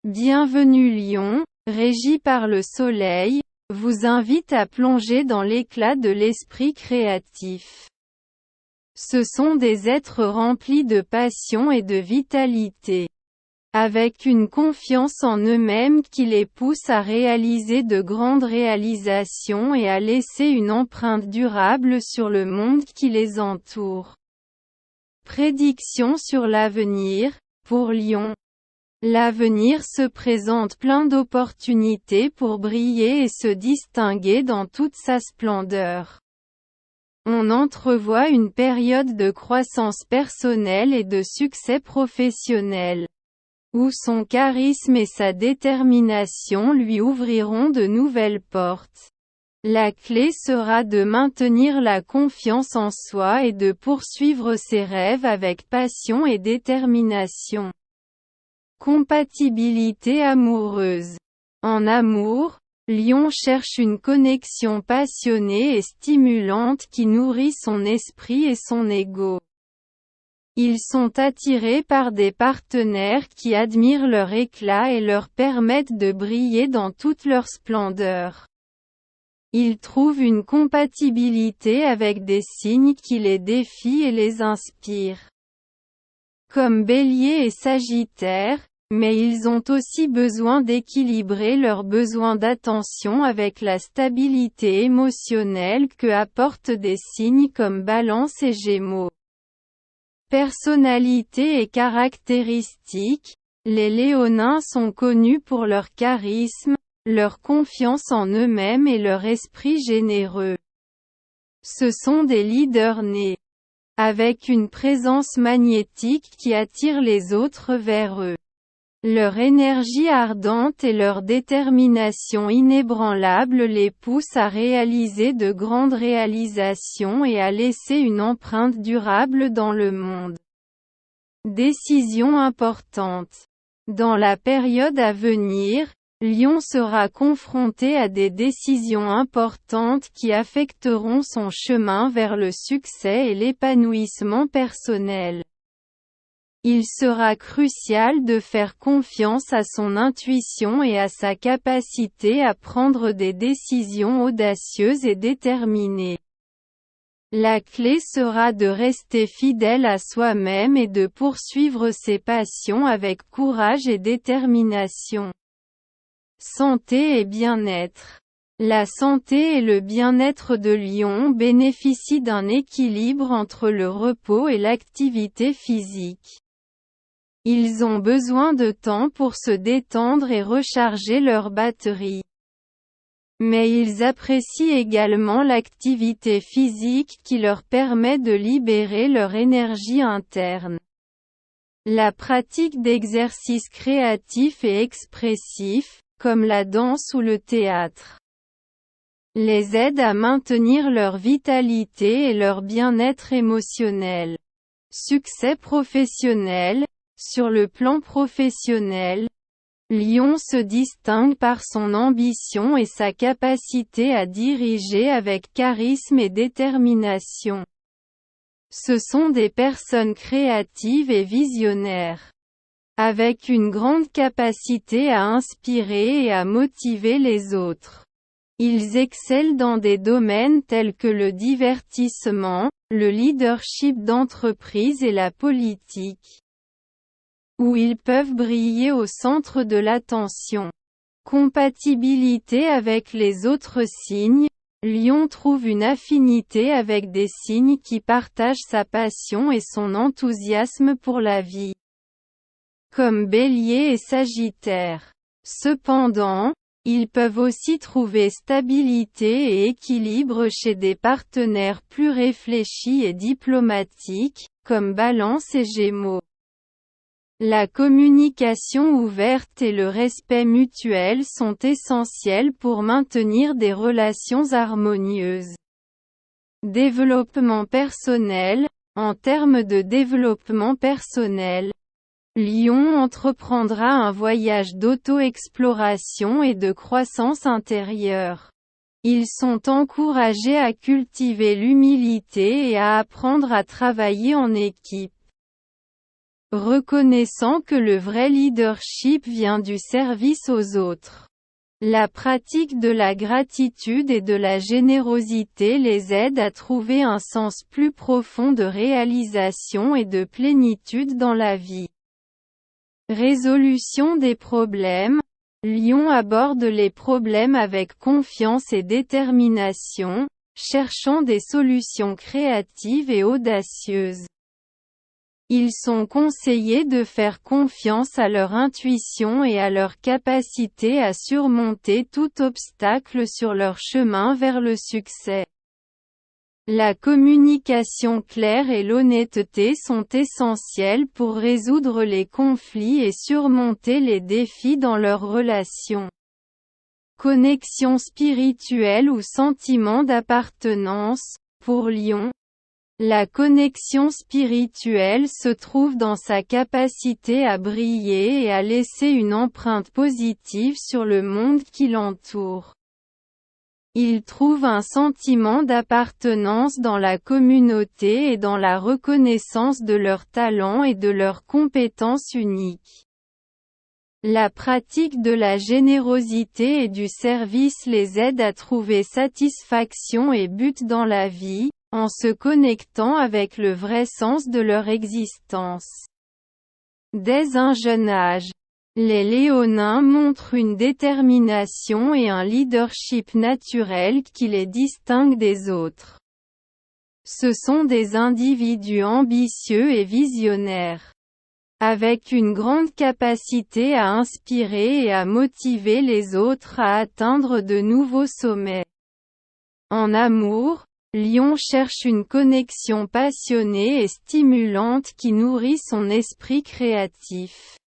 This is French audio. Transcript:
Bienvenue Lion, régi par le soleil, vous invite à plonger dans l'éclat de l'esprit créatif. Ce sont des êtres remplis de passion et de vitalité. Avec une confiance en eux-mêmes qui les pousse à réaliser de grandes réalisations et à laisser une empreinte durable sur le monde qui les entoure. Prédiction sur l'avenir, pour Lion. L'avenir se présente plein d'opportunités pour briller et se distinguer dans toute sa splendeur. On entrevoit une période de croissance personnelle et de succès professionnel, où son charisme et sa détermination lui ouvriront de nouvelles portes. La clé sera de maintenir la confiance en soi et de poursuivre ses rêves avec passion et détermination. Compatibilité amoureuse. En amour, Lion cherche une connexion passionnée et stimulante qui nourrit son esprit et son ego. Ils sont attirés par des partenaires qui admirent leur éclat et leur permettent de briller dans toute leur splendeur. Ils trouvent une compatibilité avec des signes qui les défient et les inspirent, comme Bélier et Sagittaire, mais ils ont aussi besoin d'équilibrer leurs besoins d'attention avec la stabilité émotionnelle que apportent des signes comme Balance et Gémeaux. Personnalité et caractéristiques. Les léonins sont connus pour leur charisme, leur confiance en eux-mêmes et leur esprit généreux. Ce sont des leaders nés avec une présence magnétique qui attire les autres vers eux. Leur énergie ardente et leur détermination inébranlable les poussent à réaliser de grandes réalisations et à laisser une empreinte durable dans le monde. Décision importante. Dans la période à venir, Lion sera confronté à des décisions importantes qui affecteront son chemin vers le succès et l'épanouissement personnel. Il sera crucial de faire confiance à son intuition et à sa capacité à prendre des décisions audacieuses et déterminées. La clé sera de rester fidèle à soi-même et de poursuivre ses passions avec courage et détermination. Santé et bien-être. La santé et le bien-être de Lion bénéficient d'un équilibre entre le repos et l'activité physique. Ils ont besoin de temps pour se détendre et recharger leur batterie. Mais ils apprécient également l'activité physique qui leur permet de libérer leur énergie interne. La pratique d'exercices créatifs et expressifs, comme la danse ou le théâtre, les aide à maintenir leur vitalité et leur bien-être émotionnel. Succès professionnel. Sur le plan professionnel, Lion se distingue par son ambition et sa capacité à diriger avec charisme et détermination. Ce sont des personnes créatives et visionnaires, avec une grande capacité à inspirer et à motiver les autres. Ils excellent dans des domaines tels que le divertissement, le leadership d'entreprise et la politique, où ils peuvent briller au centre de l'attention. Compatibilité avec les autres signes. Lion trouve une affinité avec des signes qui partagent sa passion et son enthousiasme pour la vie, comme Bélier et Sagittaire. Cependant, ils peuvent aussi trouver stabilité et équilibre chez des partenaires plus réfléchis et diplomatiques, comme Balance et Gémeaux. La communication ouverte et le respect mutuel sont essentiels pour maintenir des relations harmonieuses. Développement personnel. En termes de développement personnel, Lion entreprendra un voyage d'auto-exploration et de croissance intérieure. Ils sont encouragés à cultiver l'humilité et à apprendre à travailler en équipe. reconnaissant que le vrai leadership vient du service aux autres. La pratique de la gratitude et de la générosité les aide à trouver un sens plus profond de réalisation et de plénitude dans la vie. Résolution des problèmes. Lion aborde les problèmes avec confiance et détermination, cherchant des solutions créatives et audacieuses. Ils sont conseillés de faire confiance à leur intuition et à leur capacité à surmonter tout obstacle sur leur chemin vers le succès. La communication claire et l'honnêteté sont essentielles pour résoudre les conflits et surmonter les défis dans leurs relations. Connexion spirituelle ou sentiment d'appartenance. Pour Lion, la connexion spirituelle se trouve dans sa capacité à briller et à laisser une empreinte positive sur le monde qui l'entoure. Ils trouvent un sentiment d'appartenance dans la communauté et dans la reconnaissance de leurs talents et de leurs compétences uniques. La pratique de la générosité et du service les aide à trouver satisfaction et but dans la vie, en se connectant avec le vrai sens de leur existence. Dès un jeune âge, les léonins montrent une détermination et un leadership naturel qui les distingue des autres. Ce sont des individus ambitieux et visionnaires, avec une grande capacité à inspirer et à motiver les autres à atteindre de nouveaux sommets. En amour, Lion cherche une connexion passionnée et stimulante qui nourrit son esprit créatif.